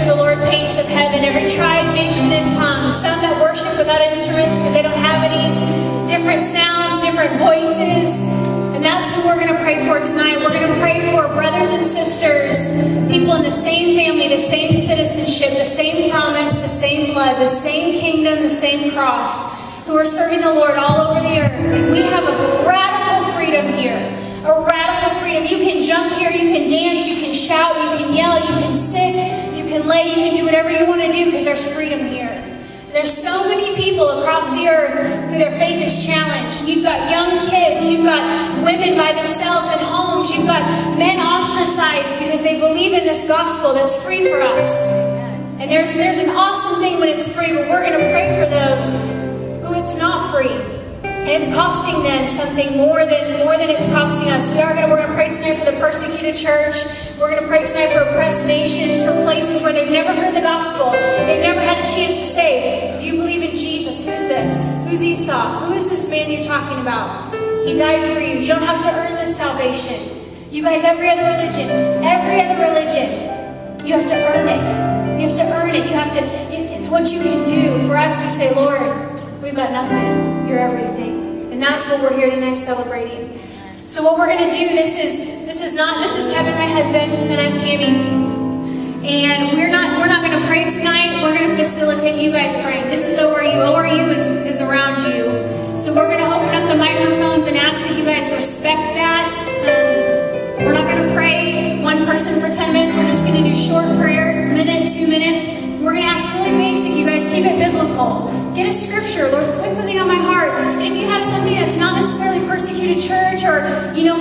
picture the Lord paints of heaven, every tribe, nation, and tongue. Some that worship without instruments because they don't have any, different sounds, different voices. And that's who we're going to pray for tonight. We're going to pray for brothers and sisters, people in the same family, the same citizenship, the same promise, the same blood, the same kingdom, the same cross, who are serving the Lord all over the earth. And we have a radical freedom here. A radical freedom. You can jump here, you can dance, you can shout, you can yell, you can sit, you can lay, you can do whatever you want to do because there's freedom here. There's so many people across the earth who their faith is challenged. You've got young kids, you've got women by themselves in homes, you've got men ostracized because they believe in this gospel that's free for us. And there's an awesome thing when it's free, but we're going to pray for those who it's not free. And it's costing them something more than it's costing us. We're going to pray tonight for the persecuted church. We're going to pray tonight for oppressed nations, for places where they've never heard the gospel. They've never had a chance to say, do you believe in Jesus? Who's this? Who's Esau? Who is this man you're talking about? He died for you. You don't have to earn this salvation. You guys, every other religion, you have to earn it. You have to earn it. You have to, it's what you can do. For us, we say, Lord, we've got nothing. You're everything. And that's what we're here tonight celebrating. So what we're going to do, this is Kevin, my husband, and I'm Tammy. And we're not going to pray tonight. We're going to facilitate you guys praying. This is ORU. ORU is around you. So we're going to open up the microphones and ask that you guys respect that. We're not going to pray one person for 10 minutes. We're just going to do short prayers, minute, 2 minutes. We're going to ask really basic. You guys keep it biblical. Get a scripture. Lord, put something on my heart. And if you have something that's not necessarily persecuted church or,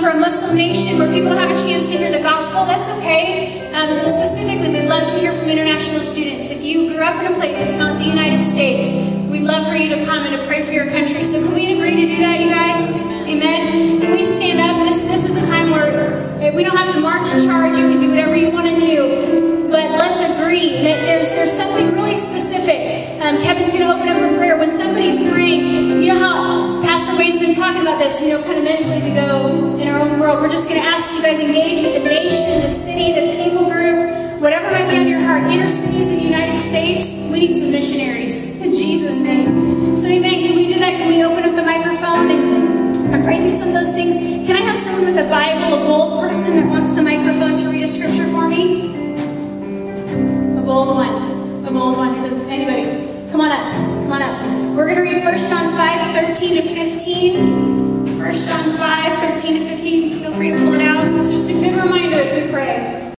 for a Muslim nation where people don't have a chance to hear the gospel, that's okay. Specifically, we'd love to hear from international students. If you grew up in a place that's not the United States, we'd love for you to come and to pray for your country. So can we agree to do that, you guys? Amen? Can we stand up? This is the time where we don't have to march in charge. You can do whatever you want to do. But let's agree that there's something really specific. Kevin's going to open up in prayer. When somebody's praying, you know how Pastor Wayne's been talking about this, kind of mentally we go in our own world. We're just going to ask you guys engage with the nation, the city, the people group, whatever might be on your heart. Inner cities in the United States, we need some missionaries in Jesus' name. So amen, can we do that? Can we open up the microphone and pray through some of those things? Can I have someone with a Bible, a bold person that wants the microphone to read a scripture for me? A bold one. A bold one. Anybody? Come on up. Come on up. We're going to read 1 John 5:13 to 15. 1 John 5:13 to 15. Feel free to pull it out. It's just a good reminder as we pray.